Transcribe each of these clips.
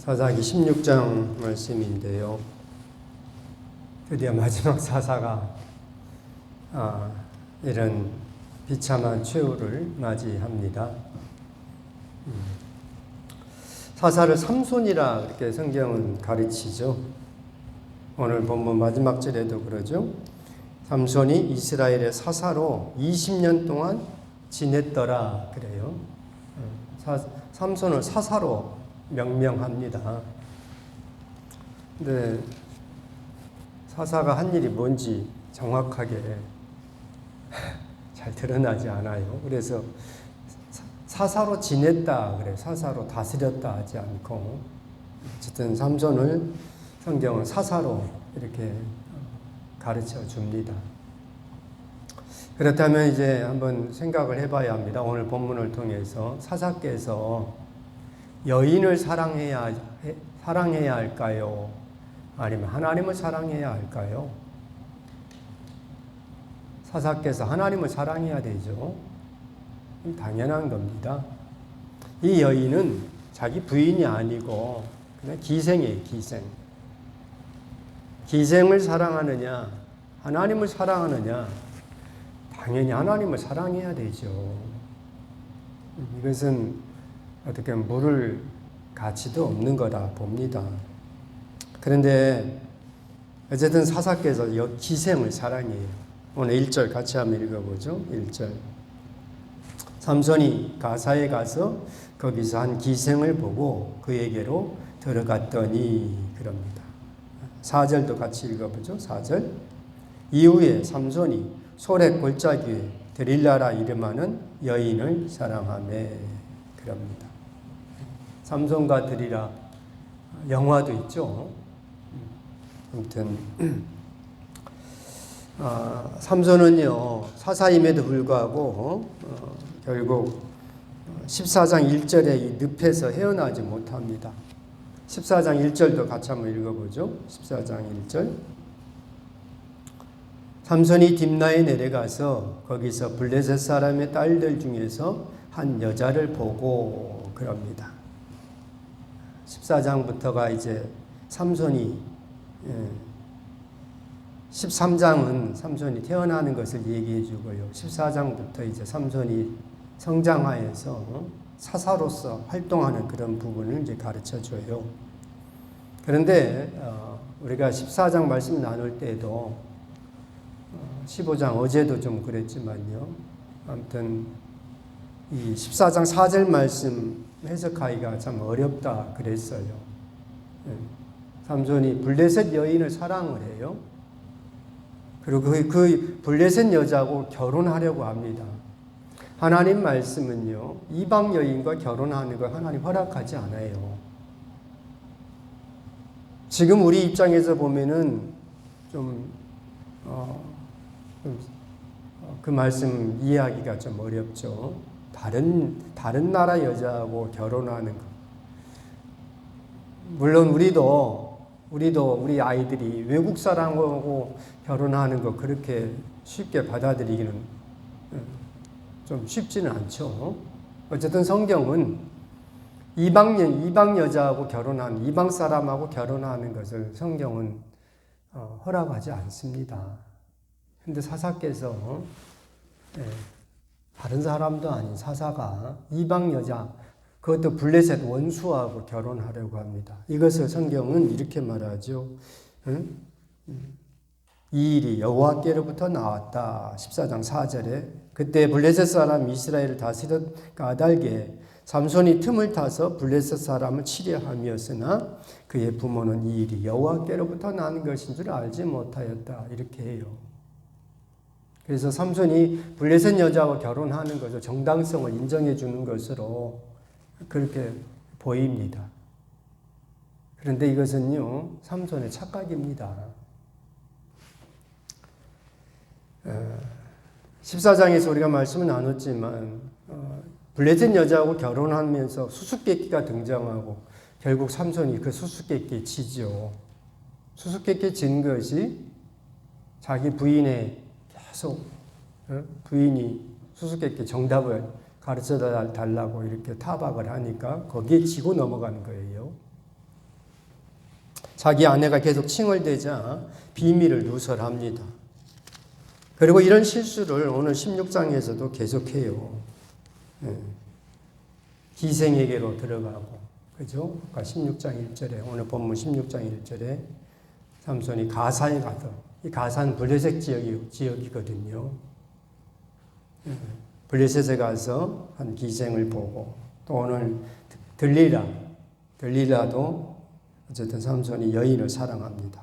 사사기 16장 말씀인데요. 드디어 마지막 사사가 이런 비참한 최후를 맞이합니다. 사사를 삼손이라 그렇게 성경은 가르치죠. 오늘 본문 마지막 절에도 그러죠. 삼손이 이스라엘의 사사로 20년 동안 지냈더라 그래요. 삼손을 사사로 명명합니다. 근데 사사가 한 일이 뭔지 정확하게 잘 드러나지 않아요. 그래서 사사로 지냈다 그래, 사사로 다스렸다 하지 않고, 어쨌든 삼손을 성경은 사사로 이렇게 가르쳐 줍니다. 그렇다면 이제 한번 생각을 해봐야 합니다. 오늘 본문을 통해서 사사께서 여인을 사랑해야 할까요? 아니면 하나님을 사랑해야 할까요? 사사께서 하나님을 사랑해야 되죠. 당연한 겁니다. 이 여인은 자기 부인이 아니고 그냥 기생이에요, 기생. 기생을 사랑하느냐, 하나님을 사랑하느냐, 당연히 하나님을 사랑해야 되죠. 이것은 어떻게 물을 가치도 없는 거라 봅니다. 그런데 어쨌든 사사께서 기생을 사랑해요. 오늘 1절 같이 한번 읽어보죠. 1절. 삼손이 가사에 가서 거기서 한 기생을 보고 그에게로 들어갔더니 그럽니다. 4절도 같이 읽어보죠. 4절. 이후에 삼손이 소렉 골짜기에 드릴라라 이름하는 여인을 사랑하며 그럽니다. 삼손과 드릴라 영화도 있죠. 아무튼 삼손은요 사사임에도 불구하고 결국 14장 1절에 이 늪에서 헤어나지 못합니다. 14장 1절도 같이 한번 읽어보죠. 14장 1절. 삼손이 딥나에 내려가서 거기서 블레셋 사람의 딸들 중에서 한 여자를 보고 그럽니다. 14장부터가 이제 삼손이 13장은 삼손이 태어나는 것을 얘기해 주고요. 14장부터 이제 삼손이 성장하여서 사사로서 활동하는 그런 부분을 이제 가르쳐 줘요. 그런데 우리가 14장 말씀 나눌 때에도 15장 어제도 좀 그랬지만요. 아무튼 이 14장 4절 말씀 해석하기가 참 어렵다 그랬어요. 삼손이 블레셋 여인을 사랑을 해요. 그리고 그 블레셋 여자하고 결혼하려고 합니다. 하나님 말씀은요, 이방 여인과 결혼하는 걸 하나님 허락하지 않아요. 지금 우리 입장에서 보면은 그 말씀 이해하기가 좀 어렵죠. 다른 나라 여자하고 결혼하는 것. 물론 우리 아이들이 외국 사람하고 결혼하는 거 그렇게 쉽게 받아들이기는 좀 쉽지는 않죠. 어쨌든 성경은 이방 여자하고 결혼하는, 이방 사람하고 결혼하는 것을 성경은 허락하지 않습니다. 근데 사사께서 다른 사람도 아닌 사사가 이방 여자, 그것도 블레셋 원수하고 결혼하려고 합니다. 이것을 성경은 이렇게 말하죠. 이 일이 여호와께로부터 나왔다. 14장 4절에 그때 블레셋 사람 이스라엘을 다스렸 까닭에 삼손이 틈을 타서 블레셋 사람을 치려 함이었으나 그의 부모는 이 일이 여호와께로부터 나는 것인 줄 알지 못하였다. 이렇게 해요. 그래서 삼손이 블레셋 여자와 결혼하는 것을 정당성을 인정해 주는 것으로 그렇게 보입니다. 그런데 이것은요, 삼손의 착각입니다. 14장에서 우리가 말씀을 나눴지만 블레셋 여자하고 결혼하면서 수수께끼가 등장하고 결국 삼손이 그 수수께끼에 치죠. 수수께끼에 진 것이 자기 부인의 계속 부인이 수수께끼 정답을 가르쳐 달라고 이렇게 타박을 하니까 거기에 지고 넘어가는 거예요. 자기 아내가 계속 칭얼대자 비밀을 누설합니다. 그리고 이런 실수를 오늘 16장에서도 계속해요. 기생에게로 들어가고, 그죠? 아까 16장 1절에, 오늘 본문 16장 1절에 삼손이 가사에 가서, 이 가사는 블레셋 지역이거든요. 블레셋에 가서 한 기생을 보고, 또 오늘 들릴라도 어쨌든 삼손이 여인을 사랑합니다.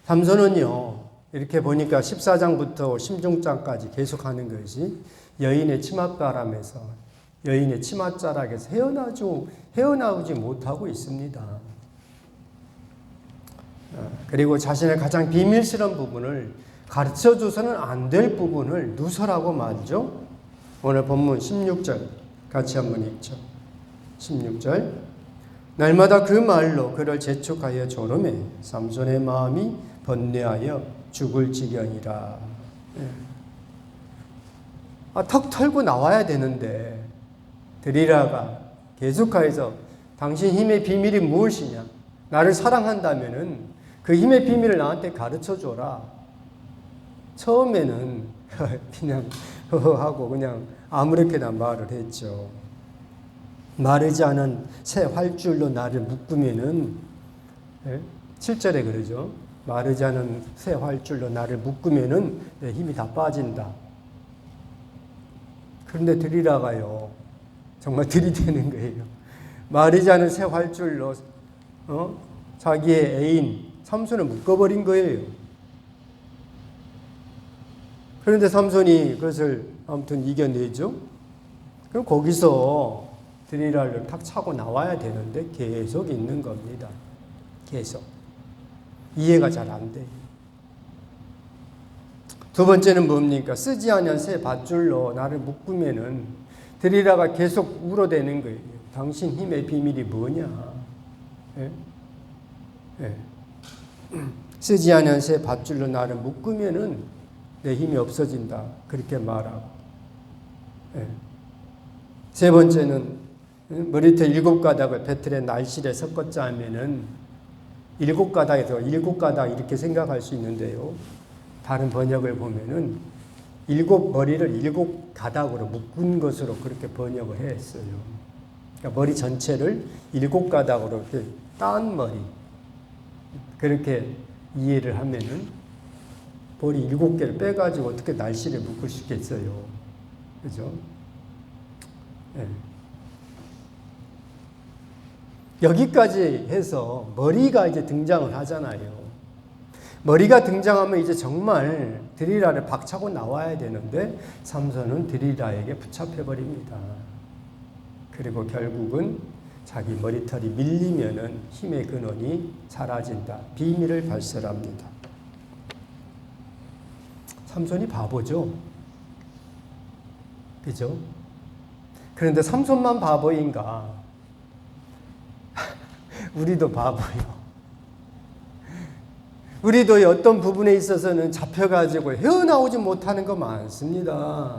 삼손은요, 이렇게 보니까 14장부터 16장까지 계속하는 것이 여인의 치맛바람에서, 여인의 치맛자락에서 헤어나오지 못하고 있습니다. 그리고 자신의 가장 비밀스러운 부분을 가르쳐줘서는 안 될 부분을 누설하고 말죠. 오늘 본문 16절 같이 한번 읽죠. 16절, 날마다 그 말로 그를 재촉하여 조름해 삼손의 마음이 번뇌하여 죽을 지경이라. 턱 털고 나와야 되는데 들이라가 계속해서 당신 힘의 비밀이 무엇이냐? 나를 사랑한다면은 그 힘의 비밀을 나한테 가르쳐 줘라. 처음에는 그냥 하고 그냥 아무렇게나 말을 했죠. 마르지 않은 새 활줄로 나를 묶으면은, 7절에 그러죠. 마르지 않은 새 활줄로 나를 묶으면은 내 힘이 다 빠진다. 그런데 들이라가요, 정말 들이대는 거예요. 마르지 않은 새 활줄로 자기의 애인 삼손을 묶어버린 거예요. 그런데 삼손이 그것을 아무튼 이겨내죠. 그럼 거기서 들이라를 탁 차고 나와야 되는데 계속 있는 겁니다. 계속. 이해가 잘 안 돼요. 두 번째는 뭡니까? 쓰지 않은 새 밧줄로 나를 묶으면은 들이라가 계속 울어대는 거예요. 당신 힘의 비밀이 뭐냐? 예? 예. 쓰지 않은 새 밧줄로 나를 묶으면은 내 힘이 없어진다. 그렇게 말하고. 예. 세 번째는 머리털 7가닥을 배틀의 날실에 섞었자 하면은 7가닥에서 7가닥 이렇게 생각할 수 있는데요. 다른 번역을 보면은 7머리를 7가닥으로 묶은 것으로 그렇게 번역을 했어요. 그러니까 머리 전체를 7가닥으로 이렇게 딴 머리. 그렇게 이해를 하면은 머리 7개를 빼가지고 어떻게 날씨를 묶을 수 있겠어요. 그죠? 네. 여기까지 해서 머리가 이제 등장을 하잖아요. 머리가 등장하면 이제 정말 드리라를 박차고 나와야 되는데 삼손은 드리라에게 붙잡혀버립니다. 그리고 결국은 자기 머리털이 밀리면은 힘의 근원이 사라진다. 비밀을 발설합니다. 삼손이 바보죠. 그죠? 그런데 삼손만 바보인가? 우리도 바보요. 우리도 어떤 부분에 있어서는 잡혀가지고 헤어나오지 못하는 거 많습니다.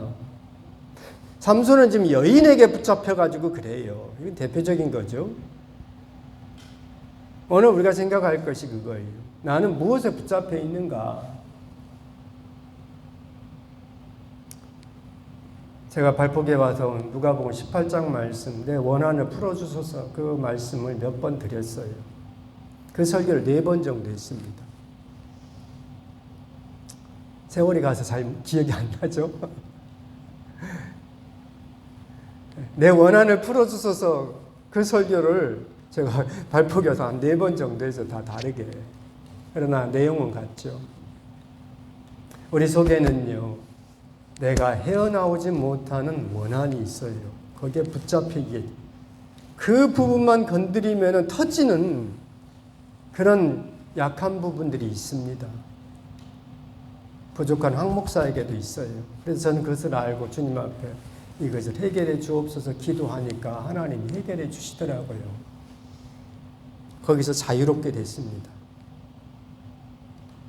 삼손은 지금 여인에게 붙잡혀가지고 그래요. 이건 대표적인 거죠. 오늘 우리가 생각할 것이 그거예요. 나는 무엇에 붙잡혀 있는가? 제가 발포기에 와서 누가복음 18장 말씀, 내 원한을 풀어주소서 그 말씀을 몇 번 드렸어요. 그 설교를 4번 정도 했습니다. 세월이 가서 잘 기억이 안 나죠? 내 원한을 풀어주소서 그 설교를 제가 발포기에서 한 4번 정도 해서 다 다르게. 그러나 내용은 같죠. 우리 속에는요, 내가 헤어나오지 못하는 원한이 있어요. 거기에 붙잡히기에. 그 부분만 건드리면 터지는 그런 약한 부분들이 있습니다. 부족한 황 목사에게도 있어요. 그래서 저는 그것을 알고 주님 앞에 이것을 해결해 주옵소서 기도하니까 하나님이 해결해 주시더라고요. 거기서 자유롭게 됐습니다.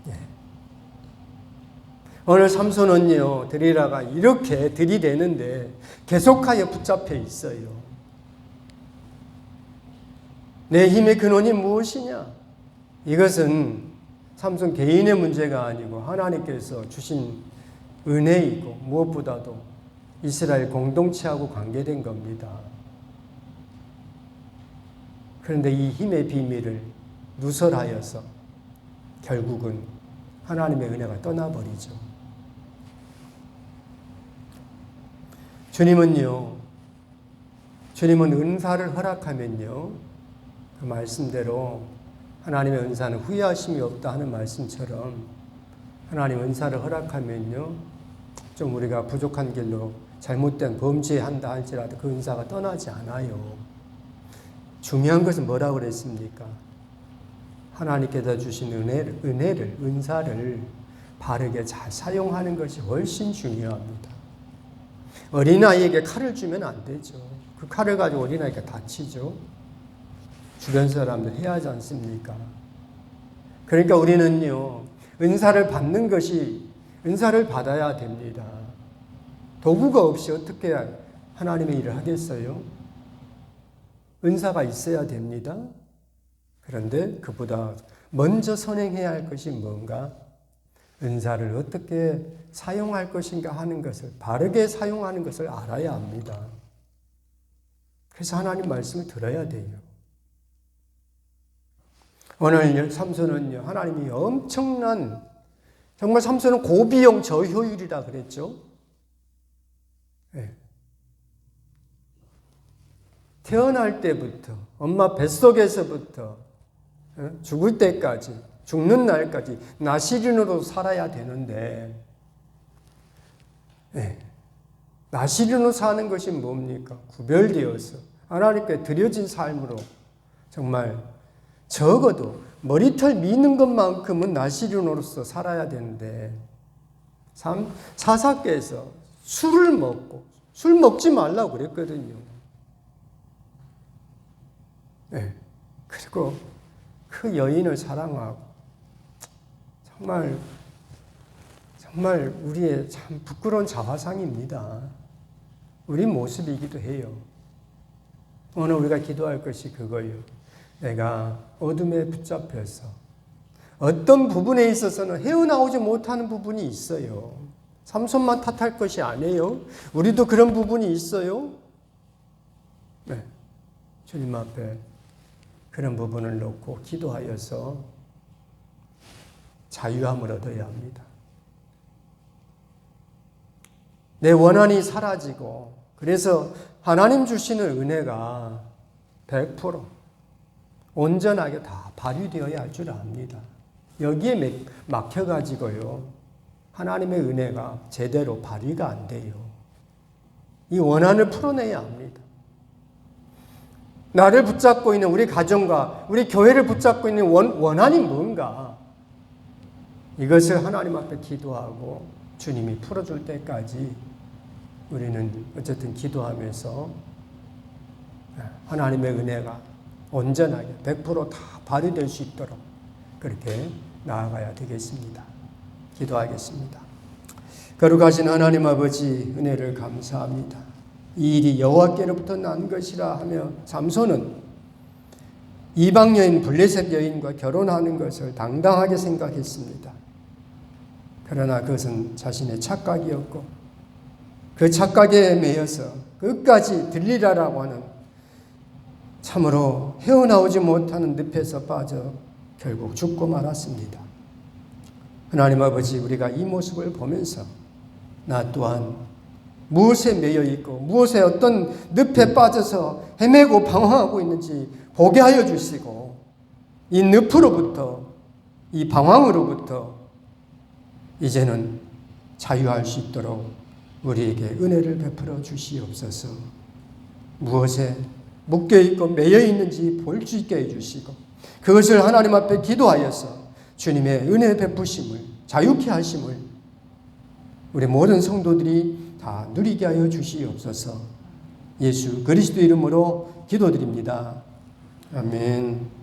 예. 오늘 삼손은요, 들이라가 이렇게 들이대는데 계속하여 붙잡혀 있어요. 내 힘의 근원이 무엇이냐? 이것은 삼손 개인의 문제가 아니고 하나님께서 주신 은혜이고 무엇보다도 이스라엘 공동체하고 관계된 겁니다. 그런데 이 힘의 비밀을 누설하여서 결국은 하나님의 은혜가 떠나버리죠. 주님은 은사를 허락하면요, 그 말씀대로 하나님의 은사는 후회하심이 없다 하는 말씀처럼 하나님 은사를 허락하면요, 좀 우리가 부족한 길로 잘못된 범죄한다 할지라도 그 은사가 떠나지 않아요. 중요한 것은 뭐라고 그랬습니까? 하나님께서 주신 은사를 바르게 잘 사용하는 것이 훨씬 중요합니다. 어린아이에게 칼을 주면 안 되죠. 그 칼을 가지고 어린아이가 다치죠. 주변 사람들 해야지 않습니까? 그러니까 우리는요, 은사를 받아야 됩니다. 도구가 없이 어떻게 하나님의 일을 하겠어요? 은사가 있어야 됩니다. 그런데 그보다 먼저 선행해야 할 것이 뭔가? 은사를 어떻게 사용할 것인가 하는 것을, 바르게 사용하는 것을 알아야 합니다. 그래서 하나님 말씀을 들어야 돼요. 오늘 삼손은요, 하나님이 엄청난, 정말 삼손은 고비용 저효율이라 그랬죠. 네. 태어날 때부터, 엄마 뱃속에서부터 죽을 때까지, 죽는 날까지 나시린으로 살아야 되는데, 네. 나시린으로 사는 것이 뭡니까? 구별되어서 하나님께 드려진 삶으로 정말 적어도 머리털 미는 것만큼은 나시린으로서 살아야 되는데, 사사께서 술을 먹고, 술 먹지 말라고 그랬거든요. 네. 그리고 그 여인을 사랑하고, 정말 우리의 참 부끄러운 자화상입니다. 우리 모습이기도 해요. 오늘 우리가 기도할 것이 그거예요. 내가 어둠에 붙잡혀서 어떤 부분에 있어서는 헤어나오지 못하는 부분이 있어요. 삼손만 탓할 것이 아니에요. 우리도 그런 부분이 있어요. 네. 주님 앞에 그런 부분을 놓고 기도하여서 자유함을 얻어야 합니다. 내 원한이 사라지고, 그래서 하나님 주시는 은혜가 100% 온전하게 다 발휘되어야 할 줄 압니다. 여기에 막혀가지고요, 하나님의 은혜가 제대로 발휘가 안 돼요. 이 원한을 풀어내야 합니다. 나를 붙잡고 있는 우리 가정과 우리 교회를 붙잡고 있는 원한이 뭔가, 이것을 하나님 앞에 기도하고 주님이 풀어줄 때까지 우리는 어쨌든 기도하면서 하나님의 은혜가 온전하게 100% 다 발휘될 수 있도록 그렇게 나아가야 되겠습니다. 기도하겠습니다. 거룩하신 하나님 아버지, 은혜를 감사합니다. 이 일이 여호와께로부터 난 것이라 하며 삼손은 이방 여인 블레셋 여인과 결혼하는 것을 당당하게 생각했습니다. 그러나 그것은 자신의 착각이었고, 그 착각에 매여서 끝까지 들리라라고 하는 참으로 헤어나오지 못하는 늪에서 빠져 결국 죽고 말았습니다. 하나님 아버지, 우리가 이 모습을 보면서 나 또한 무엇에 매여 있고 무엇에 어떤 늪에 빠져서 헤매고 방황하고 있는지 보게 하여 주시고, 이 늪으로부터, 이 방황으로부터 이제는 자유할 수 있도록 우리에게 은혜를 베풀어 주시옵소서. 무엇에 묶여있고 매여있는지 볼 수 있게 해주시고, 그것을 하나님 앞에 기도하여서 주님의 은혜 베푸심을, 자유케 하심을 우리 모든 성도들이 다 누리게 하여 주시옵소서. 예수 그리스도 이름으로 기도드립니다. 아멘.